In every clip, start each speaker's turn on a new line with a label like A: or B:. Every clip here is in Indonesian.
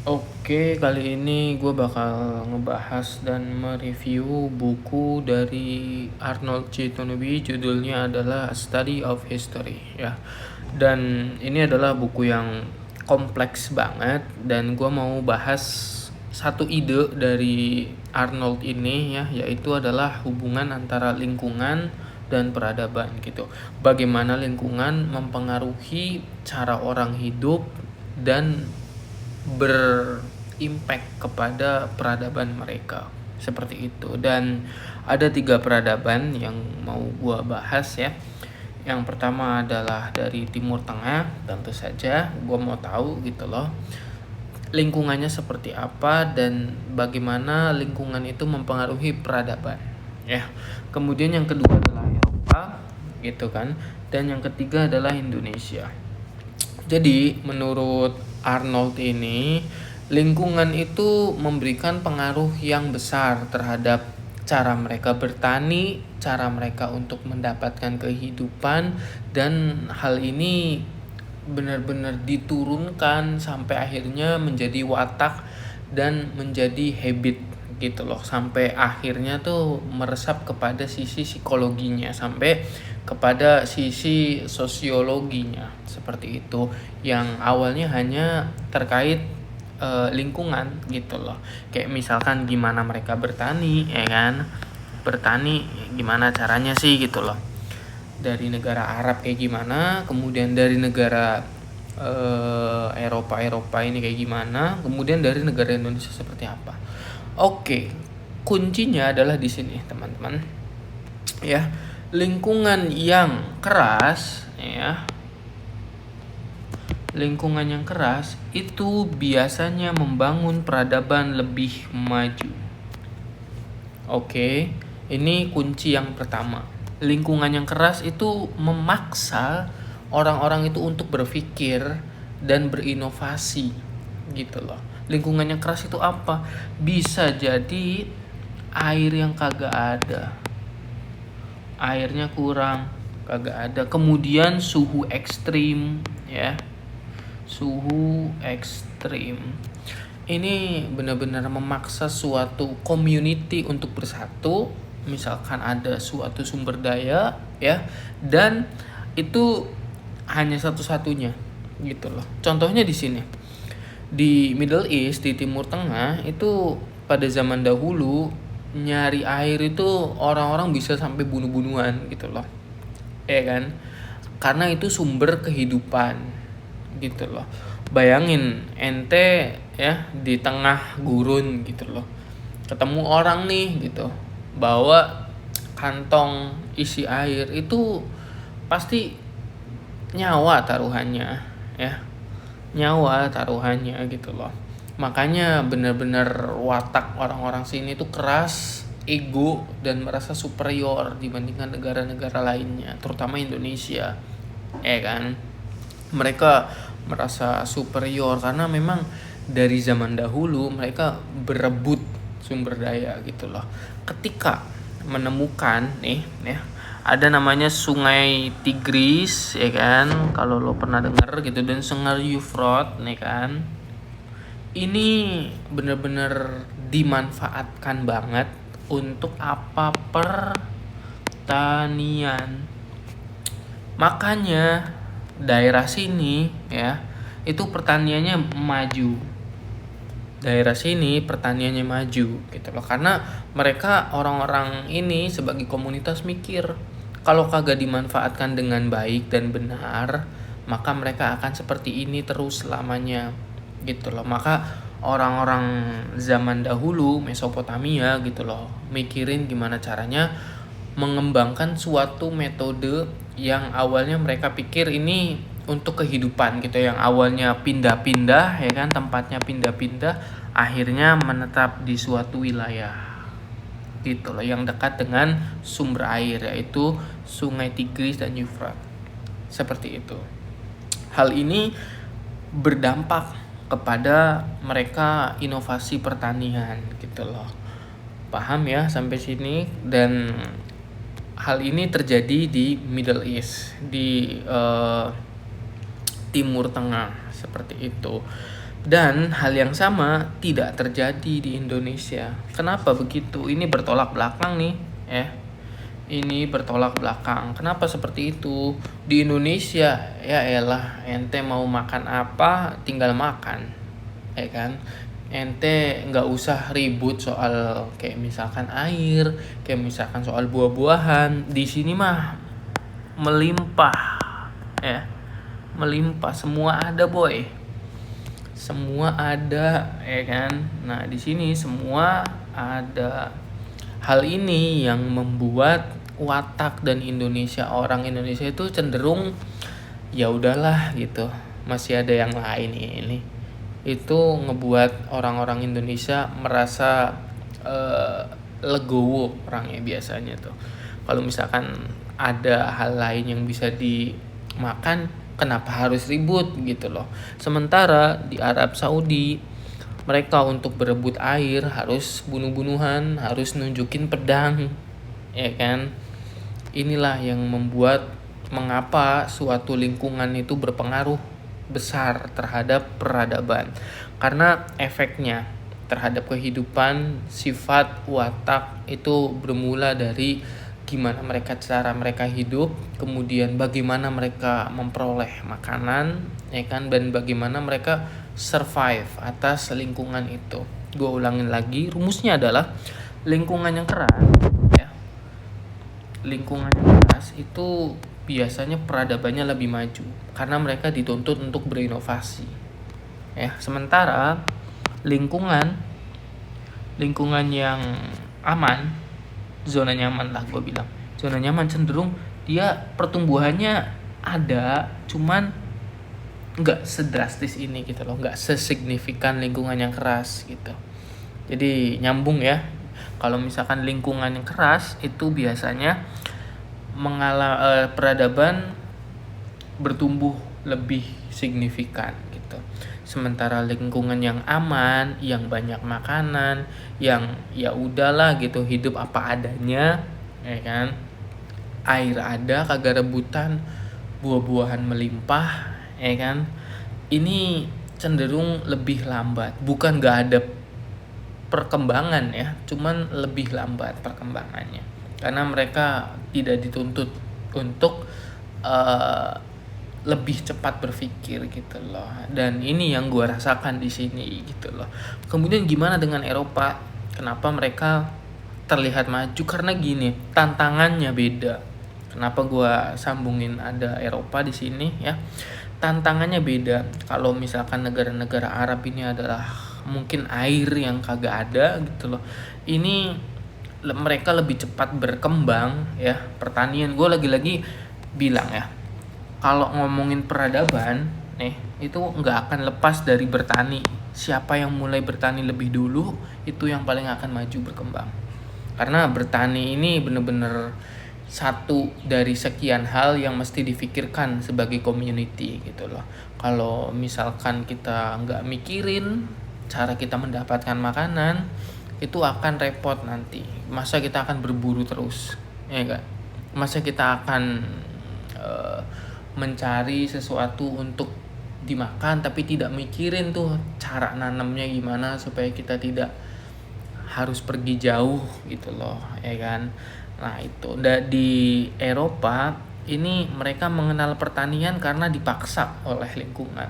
A: Oke, kali ini gue bakal ngebahas dan mereview buku dari Arnold C. Toynbee, judulnya adalah A Study of History ya. Dan ini adalah buku yang kompleks banget dan gue mau bahas satu ide dari Arnold ini ya, yaitu adalah hubungan antara lingkungan dan peradaban gitu. Bagaimana lingkungan mempengaruhi cara orang hidup dan berimpact kepada peradaban mereka seperti itu. Dan ada 3 peradaban yang mau gua bahas ya. Yang pertama adalah dari Timur Tengah. Tentu saja gua mau tahu gitu loh, lingkungannya seperti apa dan bagaimana lingkungan itu mempengaruhi peradaban ya. Kemudian yang kedua adalah Eropa gitu kan, dan yang ketiga adalah Indonesia. Jadi menurut Arnold ini, lingkungan itu memberikan pengaruh yang besar terhadap cara mereka bertani, cara mereka untuk mendapatkan kehidupan, dan hal ini benar-benar diturunkan sampai akhirnya menjadi watak dan menjadi habit gitu loh, sampai akhirnya tuh meresap kepada sisi psikologinya, sampai kepada sisi sosiologinya seperti itu, yang awalnya hanya terkait lingkungan gitu loh. Kayak misalkan gimana mereka bertani ya kan, bertani gimana caranya sih gitu loh, dari negara Arab kayak gimana, kemudian dari negara Eropa ini kayak gimana, kemudian dari negara Indonesia seperti apa. Oke, kuncinya adalah di sini teman-teman ya. Lingkungan yang keras ya, lingkungan yang keras itu biasanya membangun peradaban lebih maju. Oke, ini kunci yang pertama. Lingkungan yang keras itu memaksa orang-orang itu untuk berpikir dan berinovasi gitu loh. Lingkungan yang keras itu apa? Bisa jadi air yang kagak ada, airnya kurang, kagak ada. Kemudian suhu ekstrim ya, suhu ekstrim ini benar-benar memaksa suatu community untuk bersatu. Misalkan ada suatu sumber daya ya, dan itu hanya satu-satunya gitu loh. Contohnya di sini di Middle East, di Timur Tengah itu pada zaman dahulu nyari air itu orang-orang bisa sampai bunuh-bunuhan gitu loh ya kan, karena itu sumber kehidupan gitu loh. Bayangin ente ya di tengah gurun gitu loh, ketemu orang nih gitu bawa kantong isi air, itu pasti nyawa taruhannya ya, nyawa taruhannya gitu loh. Makanya benar-benar watak orang-orang sini tuh keras, ego, dan merasa superior dibandingkan negara-negara lainnya, terutama Indonesia ya kan. Mereka merasa superior karena memang dari zaman dahulu mereka berebut sumber daya gitu loh. Ketika menemukan nih ya, ada namanya Sungai Tigris ya kan, kalau lo pernah dengar gitu, dan Sungai Euphrates nih kan. Ini benar-benar dimanfaatkan banget untuk apa? Pertanian. Makanya daerah sini ya itu pertaniannya maju. Daerah sini pertaniannya maju gitu loh, karena mereka orang-orang ini sebagai komunitas mikir kalau kagak dimanfaatkan dengan baik dan benar, maka mereka akan seperti ini terus selamanya gitu loh. Maka orang-orang zaman dahulu Mesopotamia gitu loh mikirin gimana caranya mengembangkan suatu metode yang awalnya mereka pikir ini untuk kehidupan gitu, yang awalnya pindah-pindah ya kan, tempatnya pindah-pindah, akhirnya menetap di suatu wilayah gitu loh yang dekat dengan sumber air, yaitu Sungai Tigris dan Euphrates seperti itu. Hal ini berdampak kepada mereka inovasi pertanian gitu loh. Paham ya sampai sini? Dan hal ini terjadi di Middle East, di Timur Tengah seperti itu. Dan hal yang sama tidak terjadi di Indonesia. Kenapa begitu? Ini bertolak belakang nih, ya. Ini bertolak belakang. Kenapa seperti itu? Di Indonesia, ya elah, ente mau makan apa, tinggal makan, ya kan? Ente nggak usah ribut soal kayak misalkan air, kayak misalkan soal buah-buahan. Di sini mah melimpah, ya, melimpah, semua ada boy, semua ada, ya kan. Nah di sini semua ada. Hal ini yang membuat watak dan orang Indonesia itu cenderung ya udahlah gitu, masih ada yang lain ini. Itu ngebuat orang-orang Indonesia merasa legowo orangnya biasanya tuh. Kalau misalkan ada hal lain yang bisa dimakan, kenapa harus ribut gitu loh. Sementara di Arab Saudi, mereka untuk berebut air harus bunuh-bunuhan, harus nunjukin pedang, ya kan. Inilah yang membuat mengapa suatu lingkungan itu berpengaruh besar terhadap peradaban, karena efeknya terhadap kehidupan, sifat, watak itu bermula dari gimana cara mereka hidup, kemudian bagaimana mereka memperoleh makanan, ya kan, dan bagaimana mereka survive atas lingkungan itu. Gue ulangin lagi, rumusnya adalah lingkungan yang keras, ya. Lingkungan yang keras itu biasanya peradabannya lebih maju karena mereka dituntut untuk berinovasi, ya. Sementara lingkungan yang aman, zona nyaman lah gue bilang, zona nyaman cenderung dia pertumbuhannya ada, cuman nggak sedrastis ini gitu loh, nggak sesignifikan lingkungan yang keras gitu. Jadi nyambung ya, kalau misalkan lingkungan yang keras itu biasanya peradaban bertumbuh lebih signifikan gitu. Sementara lingkungan yang aman, yang banyak makanan, yang ya udahlah gitu, hidup apa adanya, ya kan. Air ada, kagak rebutan, buah-buahan melimpah, ya kan. Ini cenderung lebih lambat, bukan gak ada perkembangan ya, cuman lebih lambat perkembangannya karena mereka tidak dituntut untuk lebih cepat berpikir gitu loh. Dan ini yang gue rasakan di sini gitu loh. Kemudian gimana dengan Eropa? Kenapa mereka terlihat maju? Karena gini, tantangannya beda. Kenapa gue sambungin ada Eropa di sini ya? Tantangannya beda. Kalau misalkan negara-negara Arab ini adalah mungkin air yang kagak ada gitu loh. Ini mereka lebih cepat berkembang ya, pertanian. Gue lagi-lagi bilang ya, kalau ngomongin peradaban nih, itu nggak akan lepas dari bertani. Siapa yang mulai bertani lebih dulu, itu yang paling akan maju berkembang. Karena bertani ini bener-bener satu dari sekian hal yang mesti difikirkan sebagai community gitu loh. Kalau misalkan kita nggak mikirin cara kita mendapatkan makanan, itu akan repot nanti. Masa kita akan berburu terus, ya kan? Masa kita akan mencari sesuatu untuk dimakan tapi tidak mikirin tuh cara nanamnya gimana supaya kita tidak harus pergi jauh gitu loh, ya kan. Nah itu di Eropa ini mereka mengenal pertanian karena dipaksa oleh lingkungan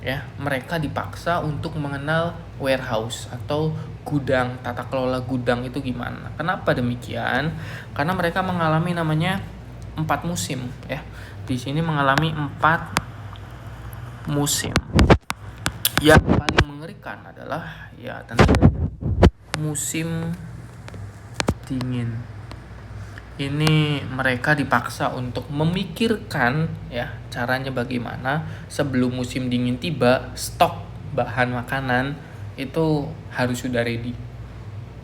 A: ya. Mereka dipaksa untuk mengenal warehouse atau gudang, tata kelola gudang itu gimana. Kenapa demikian? Karena mereka mengalami namanya 4 musim ya. Di sini mengalami 4 musim. Yang paling mengerikan adalah ya tentu musim dingin. Ini mereka dipaksa untuk memikirkan ya caranya bagaimana sebelum musim dingin tiba, stok bahan makanan itu harus sudah ready.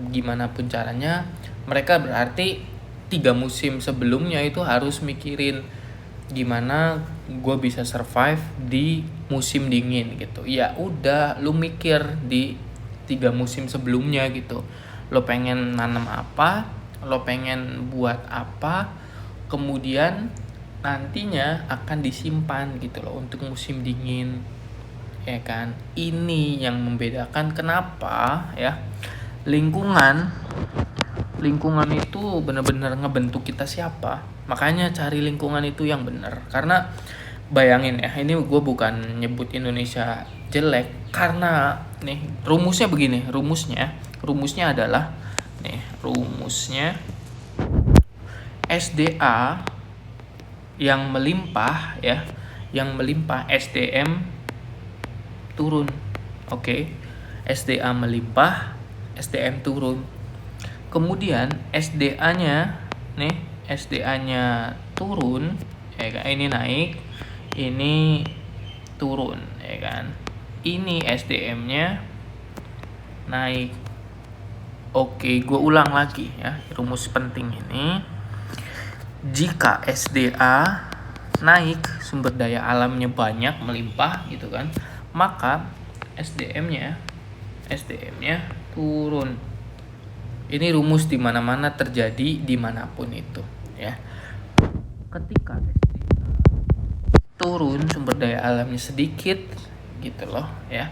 A: Gimana pun caranya, mereka berarti 3 musim sebelumnya itu harus mikirin gimana gue bisa survive di musim dingin gitu. Ya udah, lu mikir di 3 musim sebelumnya gitu. Lo pengen nanam apa, lo pengen buat apa, kemudian nantinya akan disimpan gitu loh untuk musim dingin. ya kan? Ini yang membedakan kenapa ya lingkungan itu benar-benar ngebentuk kita siapa. Makanya cari lingkungan itu yang benar. Karena bayangin ya, ini gue bukan nyebut Indonesia jelek, karena nih rumusnya begini, rumusnya adalah nih rumusnya SDA yang melimpah ya, yang melimpah SDM turun. Oke. SDA melimpah, SDM turun. Kemudian SDA-nya turun, ya kan? Ini naik, ini turun, ya kan? Ini SDM-nya naik. Oke, gue ulang lagi ya, rumus penting ini. Jika SDA naik, sumber daya alamnya banyak, melimpah gitu kan, maka SDM-nya turun. Ini rumus di mana-mana terjadi dimanapun itu ya. Ketika SDA turun, sumber daya alamnya sedikit gitu loh ya,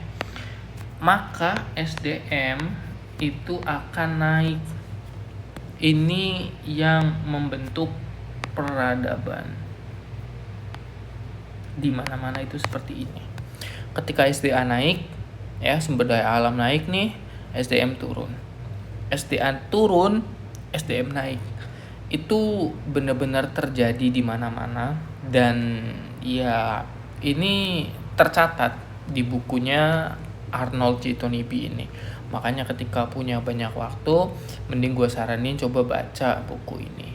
A: maka SDM itu akan naik. Ini yang membentuk peradaban. Di mana-mana itu seperti ini. Ketika SDA naik ya, sumber daya alam naik nih, SDM turun. SDA turun, SDM naik. Itu benar-benar terjadi di mana-mana, dan ya ini tercatat di bukunya Arnold C. Tonibi ini. Makanya ketika punya banyak waktu, mending gue saranin coba baca buku ini.